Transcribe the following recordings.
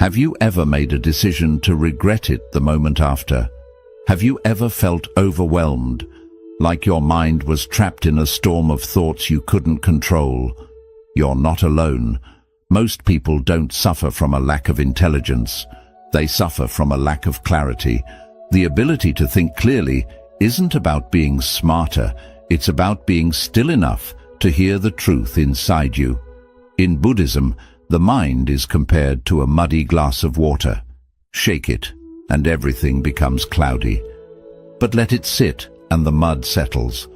Have you ever made a decision to regret it the moment after? Have you ever felt overwhelmed, like your mind was trapped in a storm of thoughts you couldn't control? You're not alone. Most people don't suffer from a lack of intelligence. They suffer from a lack of clarity. The ability to think clearly isn't about being smarter. It's about being still enough to hear the truth inside you. In Buddhism, the mind is compared to a muddy glass of water. Shake it, and everything becomes cloudy. But let it sit, and the mud settles.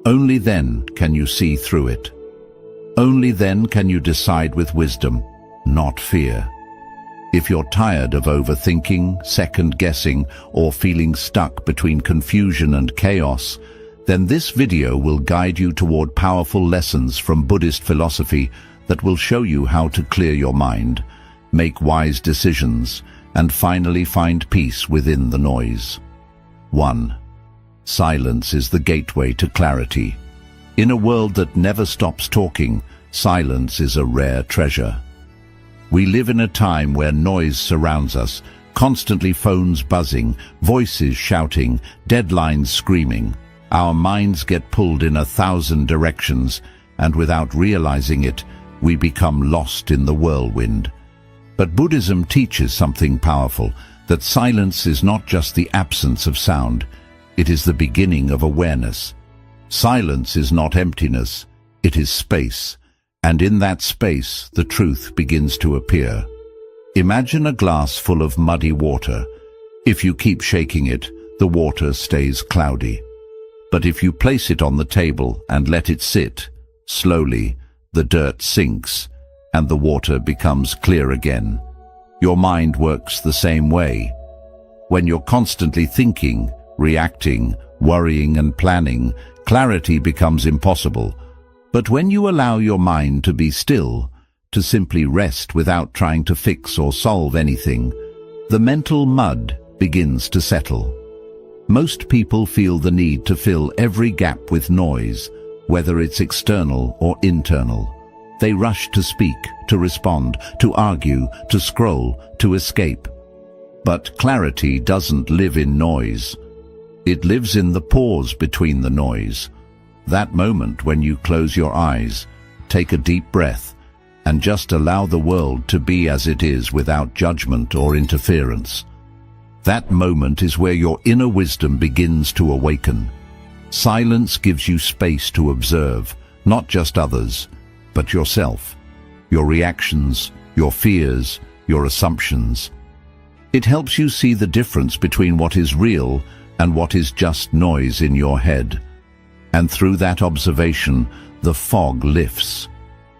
Only then can you see through it. Only then can you decide with wisdom, not fear. If you're tired of overthinking, second-guessing, or feeling stuck between confusion and chaos, then this video will guide you toward powerful lessons from Buddhist philosophy that will show you how to clear your mind, make wise decisions, and finally find peace within the noise. 1. Silence is the gateway to clarity. In a world that never stops talking, silence is a rare treasure. We live in a time where noise surrounds us, constantly phones buzzing, voices shouting, deadlines screaming. Our minds get pulled in 1,000 directions, and without realizing it, we become lost in the whirlwind. But Buddhism teaches something powerful, that silence is not just the absence of sound, it is the beginning of awareness. Silence is not emptiness, it is space, and in that space the truth begins to appear. Imagine a glass full of muddy water. If you keep shaking it, the water stays cloudy. But if you place it on the table and let it sit, slowly, the dirt sinks, and the water becomes clear again. Your mind works the same way. When you're constantly thinking, reacting, worrying and planning, clarity becomes impossible. But when you allow your mind to be still, to simply rest without trying to fix or solve anything, the mental mud begins to settle. Most people feel the need to fill every gap with noise, whether it's external or internal. They rush to speak, to respond, to argue, to scroll, to escape. But clarity doesn't live in noise. It lives in the pause between the noise. That moment when you close your eyes, take a deep breath, and just allow the world to be as it is without judgment or interference. That moment is where your inner wisdom begins to awaken. Silence gives you space to observe, not just others, but yourself, your reactions, your fears, your assumptions. It helps you see the difference between what is real and what is just noise in your head. And through that observation, the fog lifts.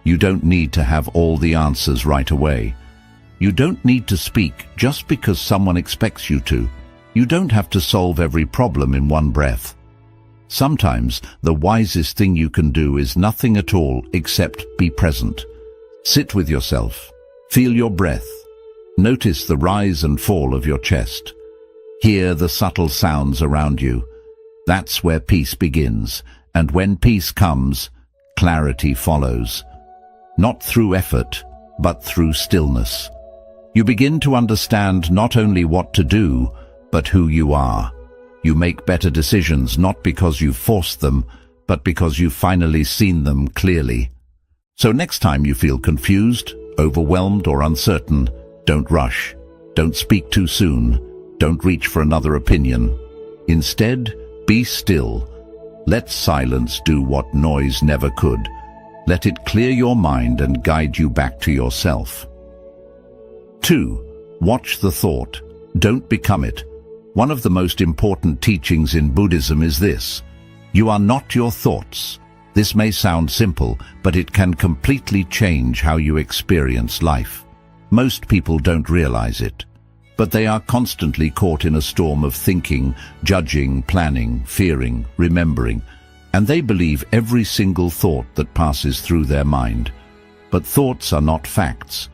You don't need to have all the answers right away. You don't need to speak just because someone expects you to. You don't have to solve every problem in one breath. Sometimes the wisest thing you can do is nothing at all except be present. Sit with yourself. Feel your breath. Notice the rise and fall of your chest. Hear the subtle sounds around you. That's where peace begins, and when peace comes, clarity follows. Not through effort, but through stillness. You begin to understand not only what to do, but who you are. You make better decisions not because you forced them, but because you've finally seen them clearly. So next time you feel confused, overwhelmed or uncertain, don't rush. Don't speak too soon. Don't reach for another opinion. Instead, be still. Let silence do what noise never could. Let it clear your mind and guide you back to yourself. 2. Watch the thought. Don't become it. One of the most important teachings in Buddhism is this: you are not your thoughts. This may sound simple, but it can completely change how you experience life. Most people don't realize it, but they are constantly caught in a storm of thinking, judging, planning, fearing, remembering, and they believe every single thought that passes through their mind. But thoughts are not facts.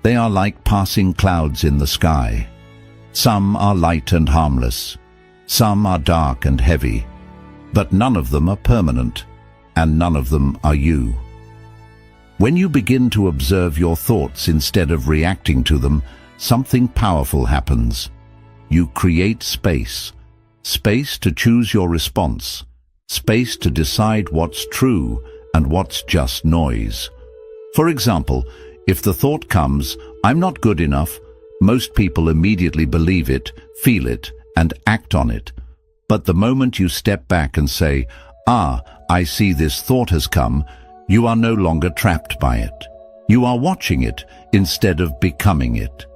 They are like passing clouds in the sky. Some are light and harmless. Some are dark and heavy. But none of them are permanent, and none of them are you. When you begin to observe your thoughts instead of reacting to them, something powerful happens. You create space. Space to choose your response. Space to decide what's true and what's just noise. For example, if the thought comes, "I'm not good enough," most people immediately believe it, feel it, and act on it. But the moment you step back and say, I see this thought has come, you are no longer trapped by it. You are watching it instead of becoming it.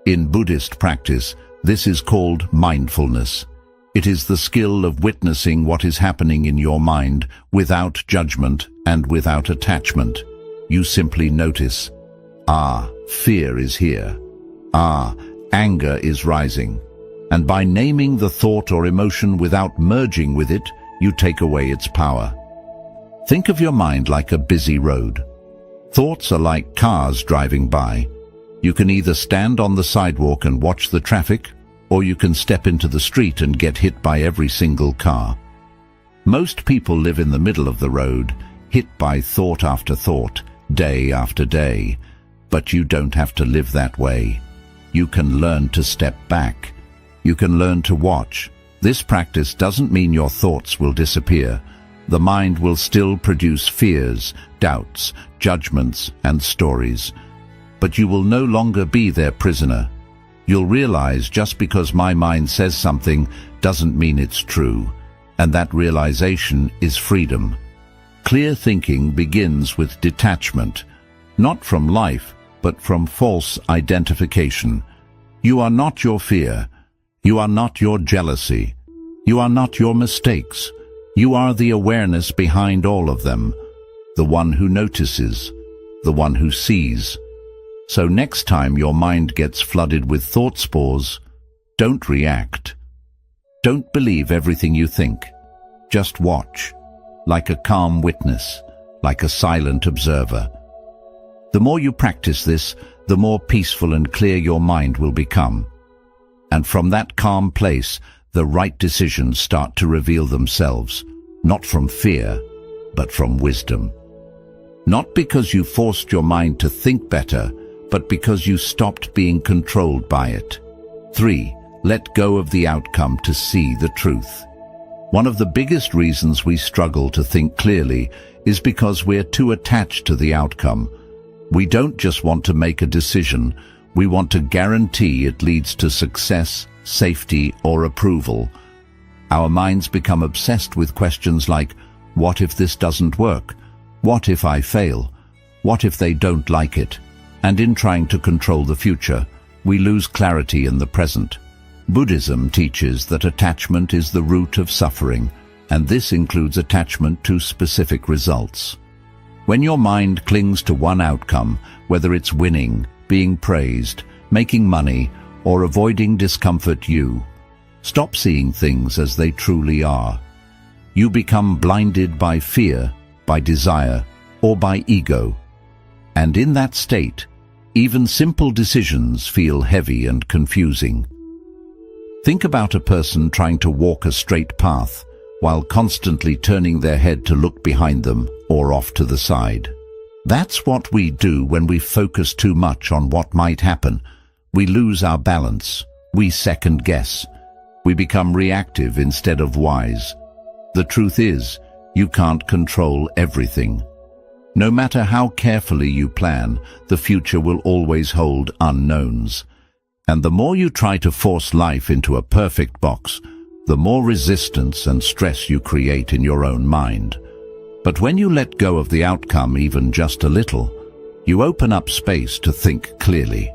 In Buddhist practice, this is called mindfulness. It is the skill of witnessing what is happening in your mind without judgment and without attachment. You simply notice, fear is here. Anger is rising. And by naming the thought or emotion without merging with it, you take away its power. Think of your mind like a busy road. Thoughts are like cars driving by. You can either stand on the sidewalk and watch the traffic, or you can step into the street and get hit by every single car. Most people live in the middle of the road, hit by thought after thought, day after day. But you don't have to live that way. You can learn to step back. You can learn to watch. This practice doesn't mean your thoughts will disappear. The mind will still produce fears, doubts, judgments, and stories. But you will no longer be their prisoner. You'll realize just because my mind says something doesn't mean it's true. And that realization is freedom. Clear thinking begins with detachment, not from life, but from false identification. You are not your fear. You are not your jealousy. You are not your mistakes. You are the awareness behind all of them, the one who notices, the one who sees. So next time your mind gets flooded with thought spores, don't react. Don't believe everything you think. Just watch, like a calm witness, like a silent observer. The more you practice this, the more peaceful and clear your mind will become. And from that calm place, the right decisions start to reveal themselves, not from fear, but from wisdom. Not because you forced your mind to think better, but because you stopped being controlled by it. 3. Let go of the outcome to see the truth. One of the biggest reasons we struggle to think clearly is because we're too attached to the outcome. We don't just want to make a decision, we want to guarantee it leads to success, safety, or approval. Our minds become obsessed with questions like, what if this doesn't work? What if I fail? What if they don't like it? And in trying to control the future, we lose clarity in the present. Buddhism teaches that attachment is the root of suffering, and this includes attachment to specific results. When your mind clings to one outcome, whether it's winning, being praised, making money, or avoiding discomfort, you stop seeing things as they truly are. You become blinded by fear, by desire, or by ego. And in that state, even simple decisions feel heavy and confusing. Think about a person trying to walk a straight path while constantly turning their head to look behind them or off to the side. That's what we do when we focus too much on what might happen. We lose our balance. We second guess. We become reactive instead of wise. The truth is, you can't control everything. No matter how carefully you plan, the future will always hold unknowns. And the more you try to force life into a perfect box, the more resistance and stress you create in your own mind. But when you let go of the outcome even just a little, you open up space to think clearly.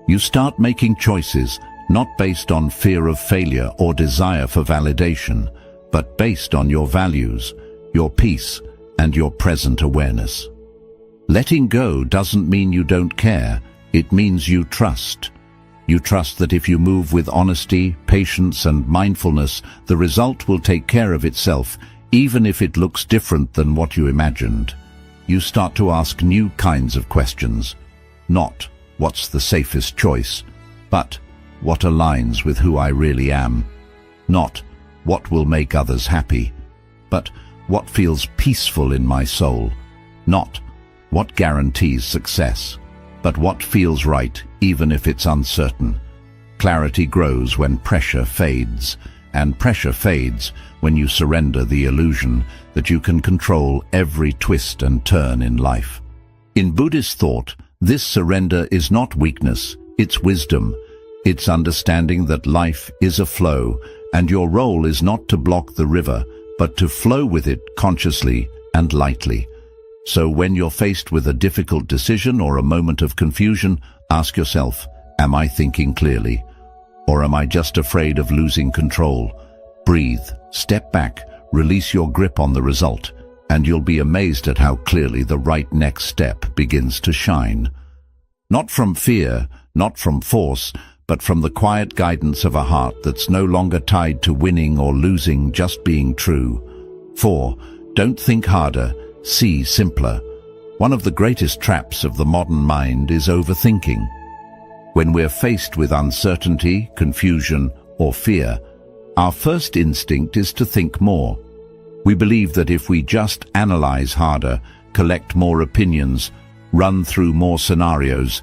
You start making choices not based on fear of failure or desire for validation, but based on your values, your peace, and your present awareness. Letting go doesn't mean you don't care, it means you trust. You trust that if you move with honesty, patience, and mindfulness, the result will take care of itself, even if it looks different than what you imagined. You start to ask new kinds of questions. Not, what's the safest choice? But, what aligns with who I really am? Not, what will make others happy? But, what feels peaceful in my soul? Not, what guarantees success? But what feels right even if it's uncertain. Clarity grows when pressure fades, and pressure fades when you surrender the illusion that you can control every twist and turn in life. In Buddhist thought, this surrender is not weakness, it's wisdom. It's understanding that life is a flow, and your role is not to block the river, but to flow with it consciously and lightly. So when you're faced with a difficult decision or a moment of confusion, ask yourself, am I thinking clearly? Or am I just afraid of losing control? Breathe, step back, release your grip on the result, and you'll be amazed at how clearly the right next step begins to shine. Not from fear, not from force, but from the quiet guidance of a heart that's no longer tied to winning or losing, just being true. 4. Don't think harder, see simpler. One of the greatest traps of the modern mind is overthinking. When we're faced with uncertainty, confusion, or fear, our first instinct is to think more. We believe that if we just analyze harder, collect more opinions, run through more scenarios,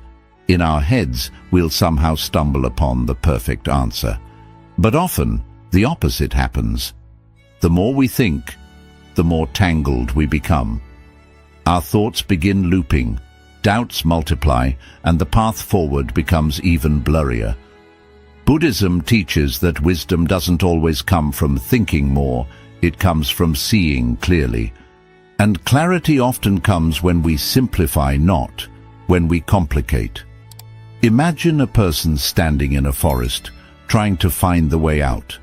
in our heads we'll somehow stumble upon the perfect answer. But often, the opposite happens. The more we think, the more tangled we become. Our thoughts begin looping, doubts multiply, and the path forward becomes even blurrier. Buddhism teaches that wisdom doesn't always come from thinking more, it comes from seeing clearly. And clarity often comes when we simplify, not when we complicate. Imagine a person standing in a forest, trying to find the way out.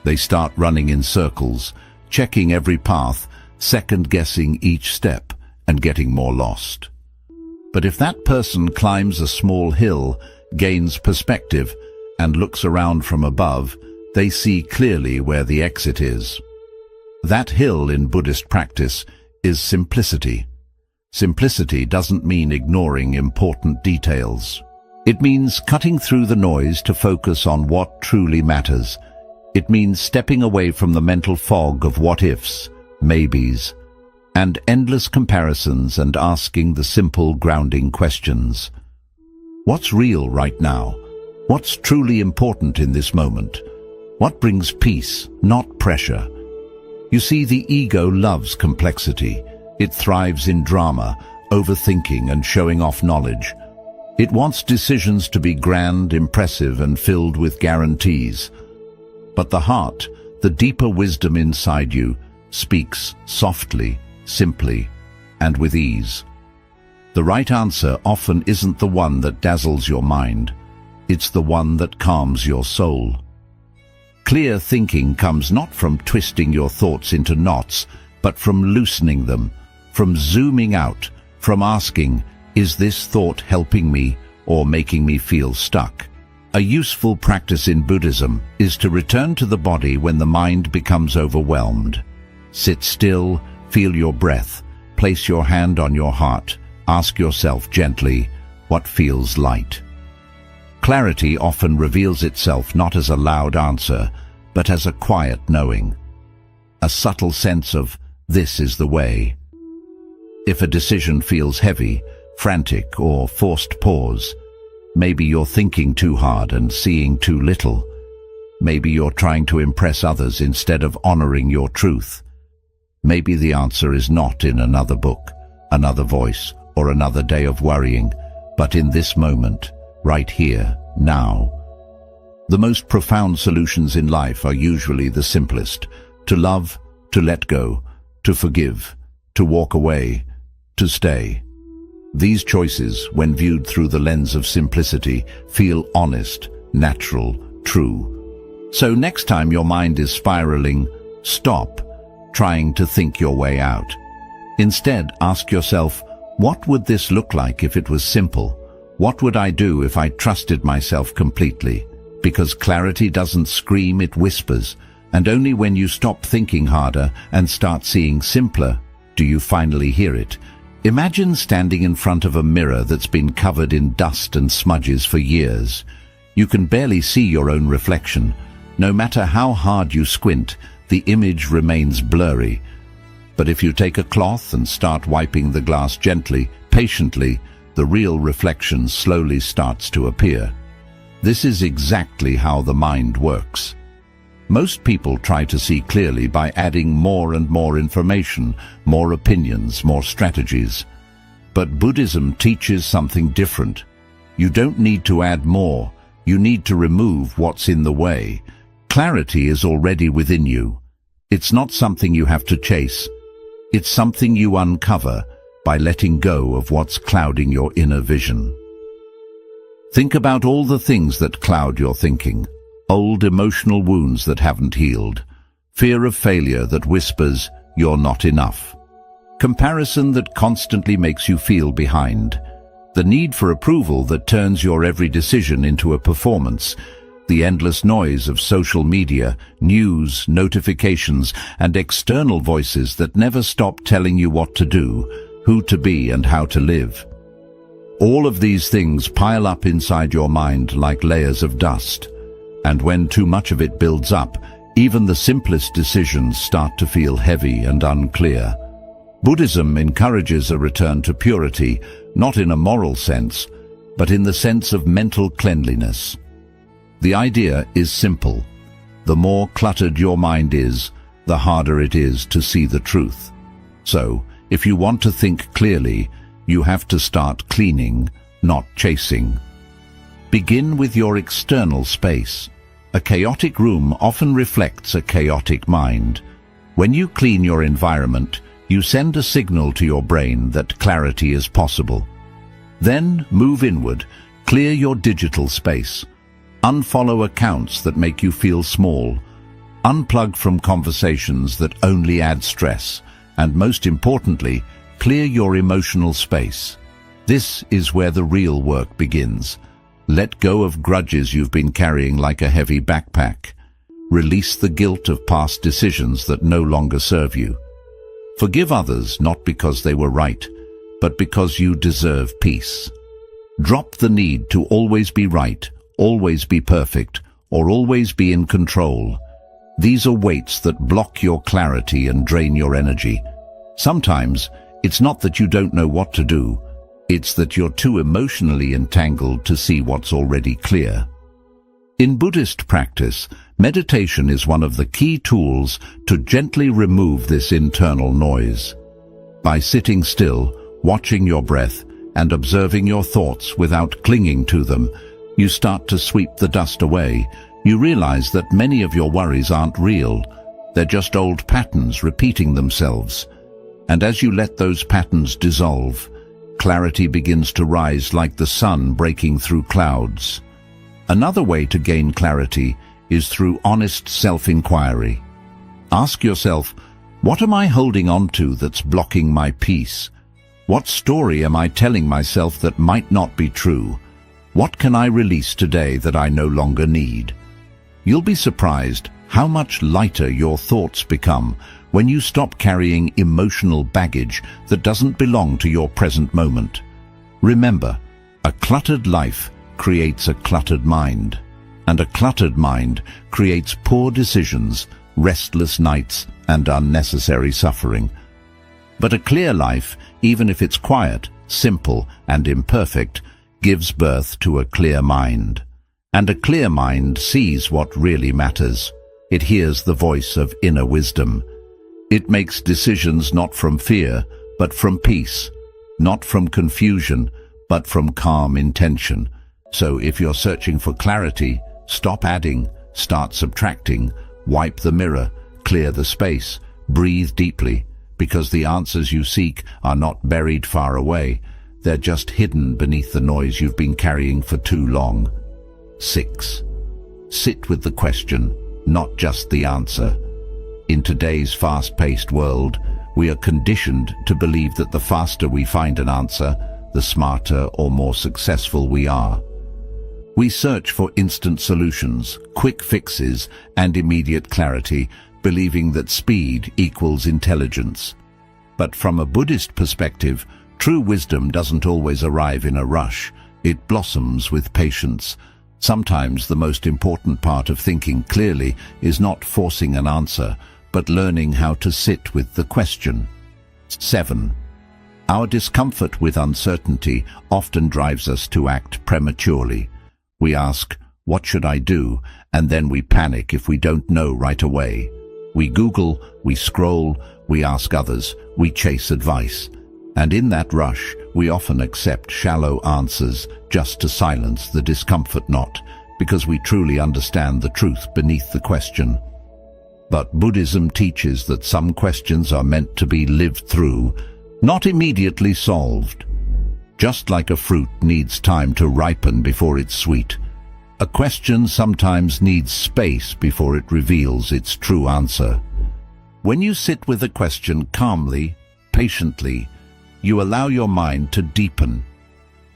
They start running in circles, checking every path, second-guessing each step, and getting more lost. But if that person climbs a small hill, gains perspective, and looks around from above, they see clearly where the exit is. That hill in Buddhist practice is simplicity. Simplicity doesn't mean ignoring important details. It means cutting through the noise to focus on what truly matters. It means stepping away from the mental fog of what-ifs, maybes, and endless comparisons and asking the simple grounding questions. What's real right now? What's truly important in this moment? What brings peace, not pressure? You see, the ego loves complexity. It thrives in drama, overthinking, and showing off knowledge. It wants decisions to be grand, impressive, and filled with guarantees. But the heart, the deeper wisdom inside you, speaks softly, simply, and with ease. The right answer often isn't the one that dazzles your mind. It's the one that calms your soul. Clear thinking comes not from twisting your thoughts into knots, but from loosening them, from zooming out, from asking, is this thought helping me or making me feel stuck? A useful practice in Buddhism is to return to the body when the mind becomes overwhelmed. Sit still, feel your breath, place your hand on your heart, ask yourself gently, what feels light? Clarity often reveals itself not as a loud answer, but as a quiet knowing. A subtle sense of, this is the way. If a decision feels heavy, frantic, or forced pause, maybe you're thinking too hard and seeing too little. Maybe you're trying to impress others instead of honoring your truth. Maybe the answer is not in another book, another voice, or another day of worrying, but in this moment, right here, now. The most profound solutions in life are usually the simplest: to love, to let go, to forgive, to walk away, to stay. These choices, when viewed through the lens of simplicity, feel honest, natural, true. So next time your mind is spiraling, stop trying to think your way out. Instead, ask yourself, what would this look like if it was simple? What would I do if I trusted myself completely? Because clarity doesn't scream, it whispers. And only when you stop thinking harder and start seeing simpler, do you finally hear it. Imagine standing in front of a mirror that's been covered in dust and smudges for years. You can barely see your own reflection. No matter how hard you squint, the image remains blurry. But if you take a cloth and start wiping the glass gently, patiently, the real reflection slowly starts to appear. This is exactly how the mind works. Most people try to see clearly by adding more and more information, more opinions, more strategies. But Buddhism teaches something different. You don't need to add more, you need to remove what's in the way. Clarity is already within you. It's not something you have to chase. It's something you uncover by letting go of what's clouding your inner vision. Think about all the things that cloud your thinking. Old emotional wounds that haven't healed. Fear of failure that whispers, "You're not enough." Comparison that constantly makes you feel behind. The need for approval that turns your every decision into a performance. The endless noise of social media, news, notifications, and external voices that never stop telling you what to do, who to be, and how to live. All of these things pile up inside your mind like layers of dust. And when too much of it builds up, even the simplest decisions start to feel heavy and unclear. Buddhism encourages a return to purity, not in a moral sense, but in the sense of mental cleanliness. The idea is simple. The more cluttered your mind is, the harder it is to see the truth. So, if you want to think clearly, you have to start cleaning, not chasing. Begin with your external space. A chaotic room often reflects a chaotic mind. When you clean your environment, you send a signal to your brain that clarity is possible. Then move inward, clear your digital space. Unfollow accounts that make you feel small. Unplug from conversations that only add stress. And most importantly, clear your emotional space. This is where the real work begins. Let go of grudges you've been carrying like a heavy backpack. Release the guilt of past decisions that no longer serve you. Forgive others not because they were right, but because you deserve peace. Drop the need to always be right, always be perfect, or always be in control. These are weights that block your clarity and drain your energy. Sometimes, it's not that you don't know what to do, it's that you're too emotionally entangled to see what's already clear. In Buddhist practice, meditation is one of the key tools to gently remove this internal noise. By sitting still, watching your breath, and observing your thoughts without clinging to them, you start to sweep the dust away. You realize that many of your worries aren't real. They're just old patterns repeating themselves. And as you let those patterns dissolve, clarity begins to rise like the sun breaking through clouds. Another way to gain clarity is through honest self-inquiry. Ask yourself, what am I holding on to that's blocking my peace? What story am I telling myself that might not be true? What can I release today that I no longer need? You'll be surprised how much lighter your thoughts become when you stop carrying emotional baggage that doesn't belong to your present moment. Remember, a cluttered life creates a cluttered mind, and a cluttered mind creates poor decisions, restless nights, and unnecessary suffering. But a clear life, even if it's quiet, simple, and imperfect, gives birth to a clear mind. And a clear mind sees what really matters. It hears the voice of inner wisdom. It makes decisions not from fear, but from peace, not from confusion, but from calm intention. So if you're searching for clarity, stop adding, start subtracting, wipe the mirror, clear the space, breathe deeply, because the answers you seek are not buried far away. They're just hidden beneath the noise you've been carrying for too long. 6. Sit with the question, not just the answer. In today's fast-paced world, we are conditioned to believe that the faster we find an answer, the smarter or more successful we are. We search for instant solutions, quick fixes, and immediate clarity, believing that speed equals intelligence. But from a Buddhist perspective, true wisdom doesn't always arrive in a rush. It blossoms with patience. Sometimes the most important part of thinking clearly is not forcing an answer, but learning how to sit with the question. 7. Our discomfort with uncertainty often drives us to act prematurely. We ask, "What should I do?" and then we panic if we don't know right away. We Google, we scroll, we ask others, we chase advice. And in that rush, we often accept shallow answers just to silence the discomfort, not because we truly understand the truth beneath the question. But Buddhism teaches that some questions are meant to be lived through, not immediately solved. Just like a fruit needs time to ripen before it's sweet, a question sometimes needs space before it reveals its true answer. When you sit with a question calmly, patiently, you allow your mind to deepen.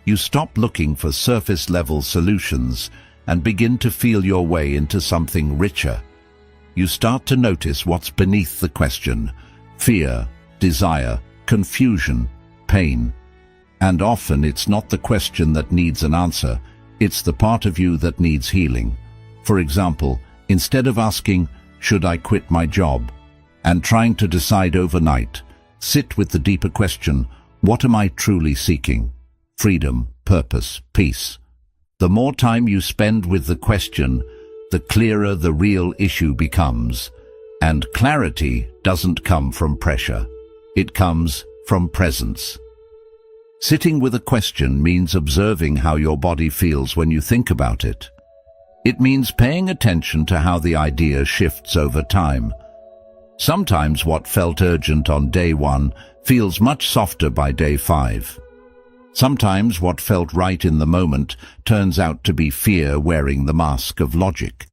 You stop looking for surface-level solutions and begin to feel your way into something richer. You start to notice what's beneath the question: fear, desire, confusion, pain. And often it's not the question that needs an answer, it's the part of you that needs healing. For example, instead of asking, "Should I quit my job?" and trying to decide overnight, sit with the deeper question: what am I truly seeking? Freedom, purpose, peace. The more time you spend with the question, the clearer the real issue becomes. And clarity doesn't come from pressure. It comes from presence. Sitting with a question means observing how your body feels when you think about it. It means paying attention to how the idea shifts over time. Sometimes what felt urgent on day 1 feels much softer by day 5. Sometimes what felt right in the moment turns out to be fear wearing the mask of logic.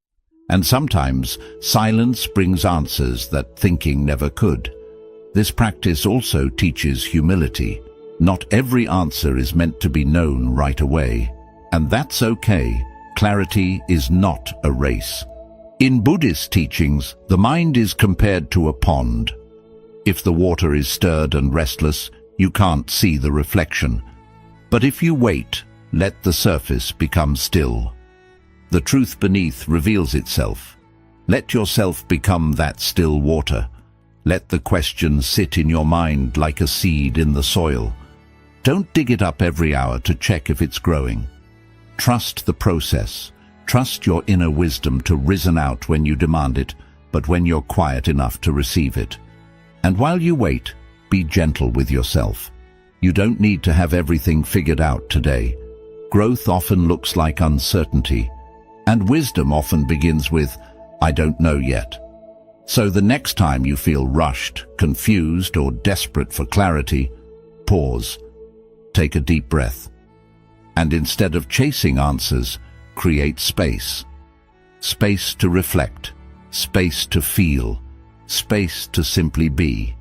And sometimes silence brings answers that thinking never could. This practice also teaches humility. Not every answer is meant to be known right away. And that's okay. Clarity is not a race. In Buddhist teachings, the mind is compared to a pond. If the water is stirred and restless, you can't see the reflection. But if you wait, let the surface become still. The truth beneath reveals itself. Let yourself become that still water. Let the question sit in your mind like a seed in the soil. Don't dig it up every hour to check if it's growing. Trust the process. Trust your inner wisdom to risen out when you demand it, but when you're quiet enough to receive it. And while you wait, be gentle with yourself. You don't need to have everything figured out today. Growth often looks like uncertainty, and wisdom often begins with, "I don't know yet." So the next time you feel rushed, confused, or desperate for clarity, pause, take a deep breath, and instead of chasing answers, create space. Space to reflect, space to feel, space to simply be.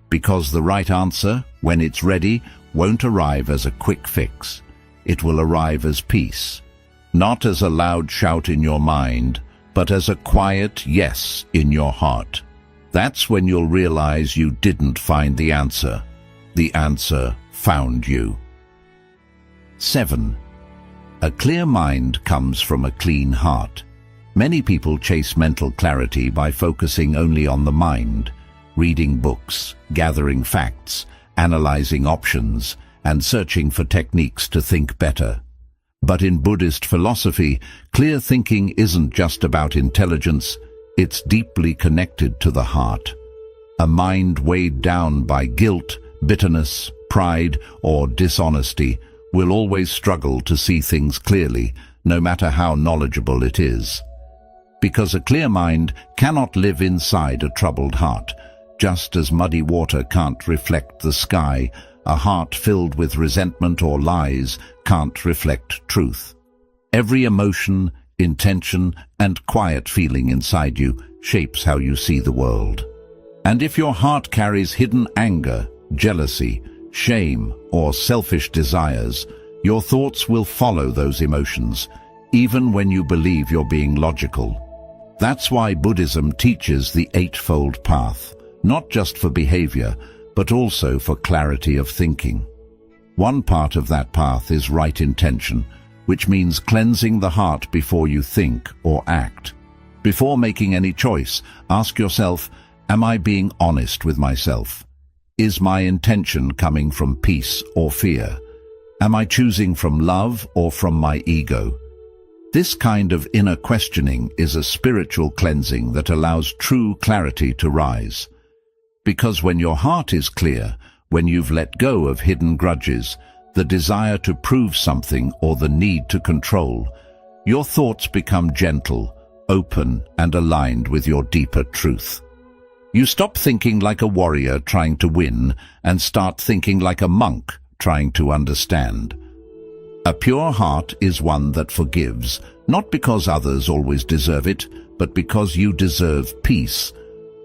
Because the right answer, when it's ready, won't arrive as a quick fix. It will arrive as peace. Not as a loud shout in your mind, but as a quiet yes in your heart. That's when you'll realize you didn't find the answer. The answer found you. 7. A clear mind comes from a clean heart. Many people chase mental clarity by focusing only on the mind, reading books, gathering facts, analyzing options, and searching for techniques to think better. But in Buddhist philosophy, clear thinking isn't just about intelligence, it's deeply connected to the heart. A mind weighed down by guilt, bitterness, pride, or dishonesty will always struggle to see things clearly, no matter how knowledgeable it is. Because a clear mind cannot live inside a troubled heart. Just as muddy water can't reflect the sky, a heart filled with resentment or lies can't reflect truth. Every emotion, intention, and quiet feeling inside you shapes how you see the world. And if your heart carries hidden anger, jealousy, shame, or selfish desires, your thoughts will follow those emotions, even when you believe you're being logical. That's why Buddhism teaches the Eightfold Path, not just for behavior, but also for clarity of thinking. One part of that path is right intention, which means cleansing the heart before you think or act. Before making any choice, ask yourself, am I being honest with myself? Is my intention coming from peace or fear? Am I choosing from love or from my ego? This kind of inner questioning is a spiritual cleansing that allows true clarity to rise. Because when your heart is clear, when you've let go of hidden grudges, the desire to prove something or the need to control, your thoughts become gentle, open, and aligned with your deeper truth. You stop thinking like a warrior trying to win and start thinking like a monk trying to understand. A pure heart is one that forgives, not because others always deserve it, but because you deserve peace.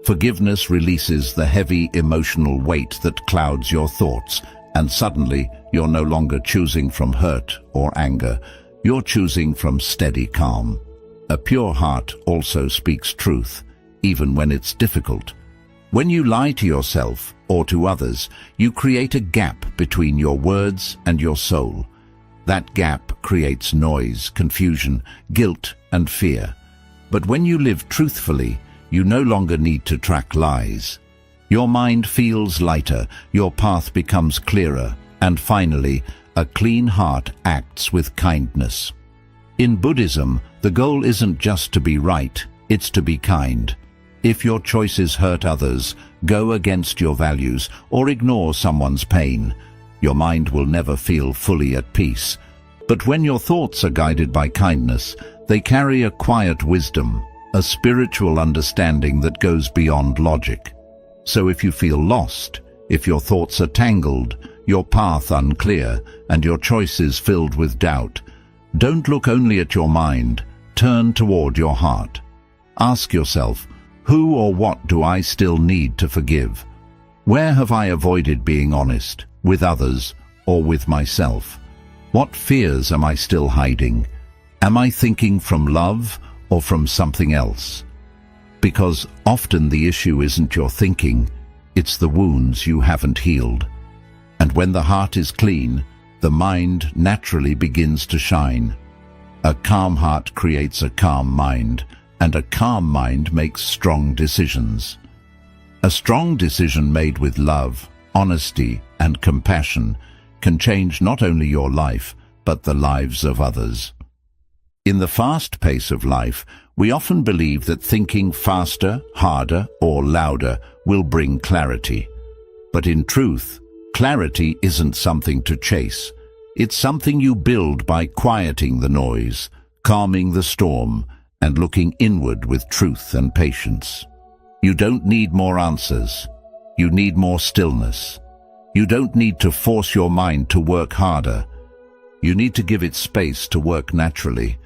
Forgiveness releases the heavy emotional weight that clouds your thoughts, and suddenly you're no longer choosing from hurt or anger. You're choosing from steady calm. A pure heart also speaks truth, even when it's difficult. When you lie to yourself or to others, you create a gap between your words and your soul. That gap creates noise, confusion, guilt, and fear. But when you live truthfully, you no longer need to track lies. Your mind feels lighter, your path becomes clearer, and finally, a clean heart acts with kindness. In Buddhism, the goal isn't just to be right, it's to be kind. If your choices hurt others, go against your values, or ignore someone's pain, your mind will never feel fully at peace. But when your thoughts are guided by kindness, they carry a quiet wisdom, a spiritual understanding that goes beyond logic. So if you feel lost, if your thoughts are tangled, your path unclear, and your choices filled with doubt, don't look only at your mind, turn toward your heart. Ask yourself, who or what do I still need to forgive? Where have I avoided being honest, with others or with myself? What fears am I still hiding? Am I thinking from love or from something else? Because often the issue isn't your thinking, it's the wounds you haven't healed. And when the heart is clean, the mind naturally begins to shine. A calm heart creates a calm mind, and a calm mind makes strong decisions. A strong decision made with love, honesty, and compassion can change not only your life, but the lives of others. In the fast pace of life, we often believe that thinking faster, harder, or louder will bring clarity. But in truth, clarity isn't something to chase. It's something you build by quieting the noise, calming the storm, and looking inward with truth and patience. You don't need more answers. You need more stillness. You don't need to force your mind to work harder. You need to give it space to work naturally.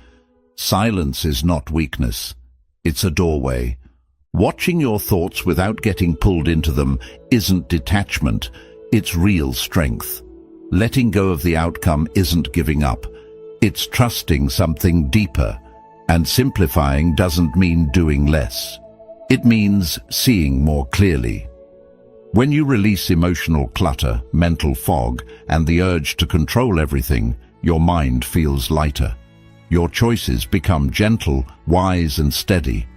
Silence is not weakness. It's a doorway. Watching your thoughts without getting pulled into them isn't detachment, it's real strength. Letting go of the outcome isn't giving up. It's trusting something deeper. And simplifying doesn't mean doing less. It means seeing more clearly. When you release emotional clutter, mental fog, and the urge to control everything, your mind feels lighter. Your choices become gentle, wise, and steady.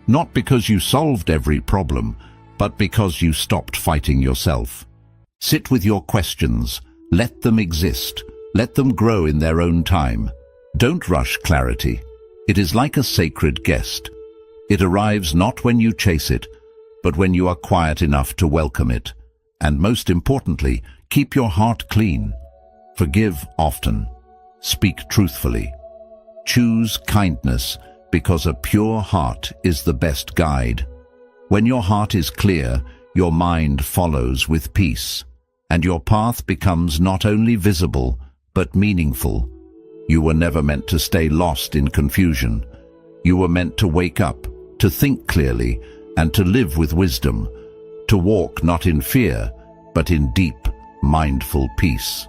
Not because you solved every problem, but because you stopped fighting yourself. Sit with your questions. Let them exist. Let them grow in their own time. Don't rush clarity. It is like a sacred guest. It arrives not when you chase it, but when you are quiet enough to welcome it. And most importantly, keep your heart clean. Forgive often. Speak truthfully. Choose kindness, because a pure heart is the best guide. When your heart is clear, your mind follows with peace, and your path becomes not only visible, but meaningful. You were never meant to stay lost in confusion. You were meant to wake up, to think clearly, and to live with wisdom, to walk not in fear, but in deep, mindful peace.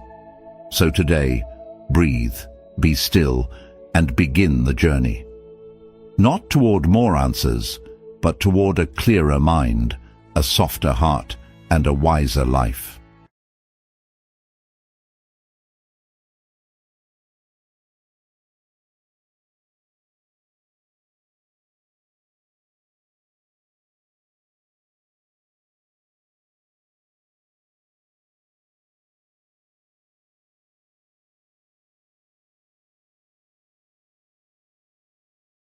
So today, breathe, be still, and begin the journey. Not toward more answers, but toward a clearer mind, a softer heart, and a wiser life.